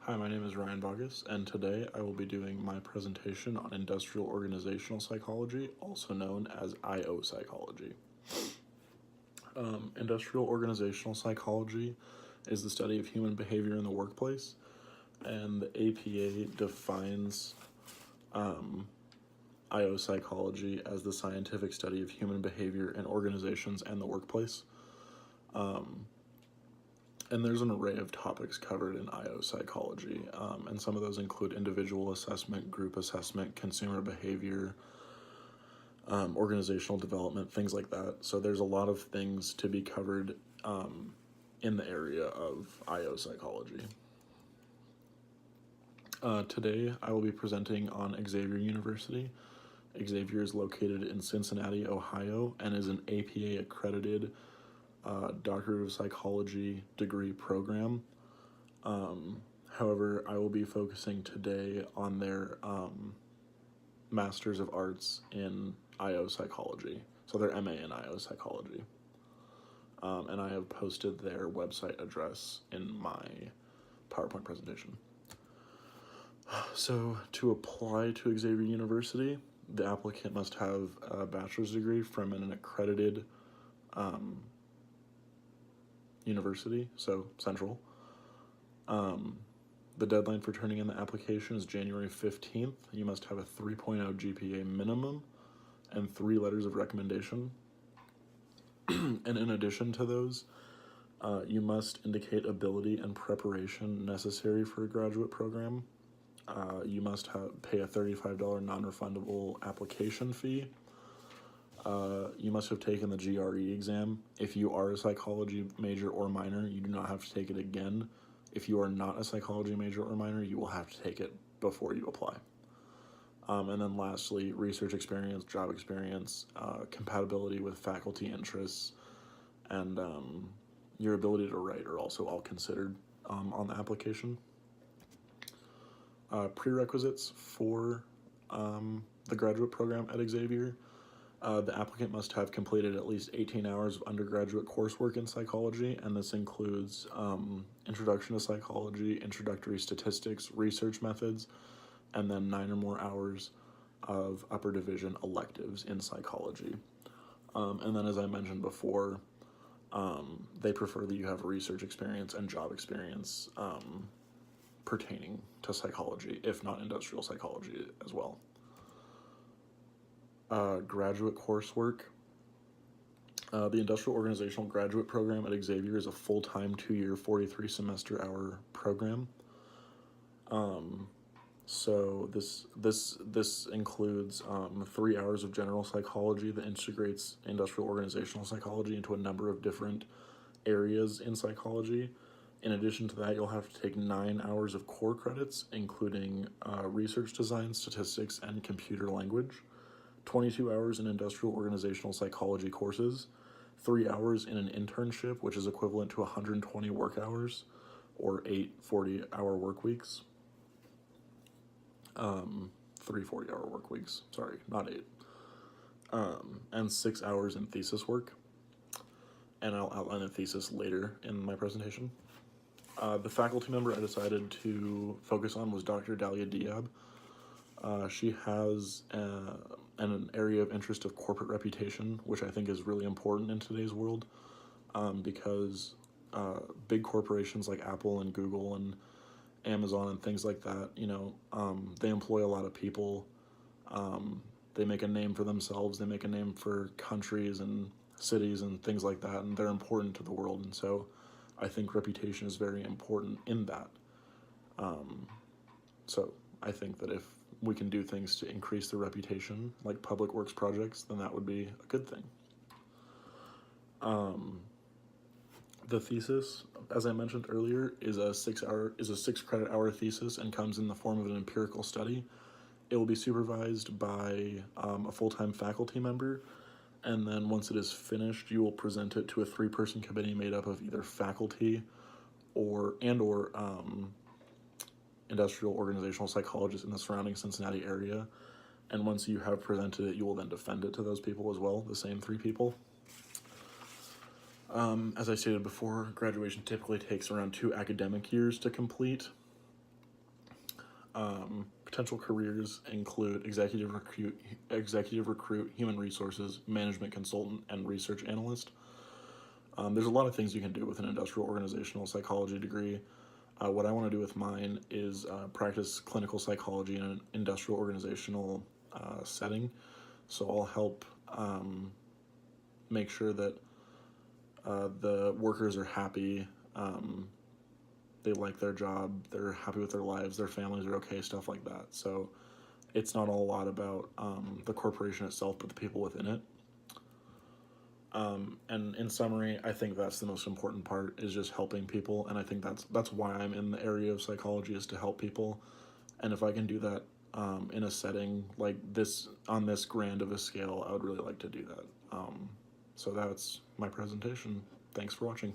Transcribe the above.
Hi, my name is Ryan Bogus, and today I will be doing my presentation on industrial organizational psychology, also known as IO psychology. Industrial organizational psychology is the study of human behavior in the workplace, and the APA defines IO psychology as the scientific study of human behavior in organizations and the workplace. And there's an array of topics covered in IO psychology, and some of those include individual assessment, group assessment, consumer behavior, organizational development, things like that. So there's a lot of things to be covered in the area of IO psychology. Today I will be presenting on Xavier University. Xavier is located in Cincinnati, Ohio, and is an APA accredited Doctorate of Psychology degree program. However, I will be focusing today on their Masters of Arts in IO Psychology, so their MA in IO Psychology. And I have posted their website address in my PowerPoint presentation. So to apply to Xavier University, the applicant must have a bachelor's degree from an accredited university, so Central. The deadline for turning in the application is January 15th. You must have a 3.0 GPA minimum and 3 letters of recommendation. And in addition to those, you must indicate ability and preparation necessary for a graduate program. You must pay a $35 non-refundable application fee. You must have taken the GRE exam. If you are a psychology major or minor, you do not have to take it again. If you are not a psychology major or minor, you will have to take it before you apply. And then lastly, research experience, job experience, compatibility with faculty interests, and your ability to write are also all considered on the application. Prerequisites for the graduate program at Xavier. The applicant must have completed at least 18 hours of undergraduate coursework in psychology, and this includes introduction to psychology, introductory statistics, research methods, and then 9 or more hours of upper division electives in psychology. And then, as I mentioned before, they prefer that you have research experience and job experience pertaining to psychology, if not industrial psychology as well. Graduate coursework. The Industrial Organizational Graduate Program at Xavier is a full-time 2-year 43 semester hour program. So this includes 3 hours of general psychology that integrates industrial organizational psychology into a number of different areas in psychology. In addition to that, you'll have to take 9 hours of core credits, including research design, statistics, and computer language. 22 hours in industrial organizational psychology courses, 3 hours in an internship, which is equivalent to 120 work hours, or 8 40-hour work weeks. 3 40-hour work weeks, sorry, not 8. And 6 hours in thesis work. And I'll outline the thesis later in my presentation. The faculty member I decided to focus on was Dr. Dalia Diab. She has an area of interest of corporate reputation, which I think is really important in today's world, because big corporations like Apple and Google and Amazon and things like that, they employ a lot of people. They make a name for themselves. They make a name for countries and cities and things like that, and they're important to the world. And so I think reputation is very important in that. So I think that if we can do things to increase the reputation, like public works projects, then that would be a good thing. The thesis, as I mentioned earlier, is a 6 credit hour thesis and comes in the form of an empirical study. It will be supervised by a full-time faculty member, and then once it is finished, you will present it to a 3-person committee made up of either faculty or industrial organizational psychologists in the surrounding Cincinnati area. And once you have presented it, you will then defend it to those people as well, the same 3 people. As I stated before, graduation typically takes around 2 academic years to complete. Potential careers include executive recruit, human resources, management consultant, and research analyst. There's a lot of things you can do with an industrial organizational psychology degree. What I want to do with mine is practice clinical psychology in an industrial organizational setting. So I'll help make sure that the workers are happy, they like their job, they're happy with their lives, their families are okay, stuff like that. So it's not a lot about the corporation itself, but the people within it. And in summary, I think that's the most important part, is just helping people, and I think that's why I'm in the area of psychology, is to help people. And if I can do that in a setting like this, on this grand of a scale, I would really like to do that. So that's my presentation. Thanks for watching.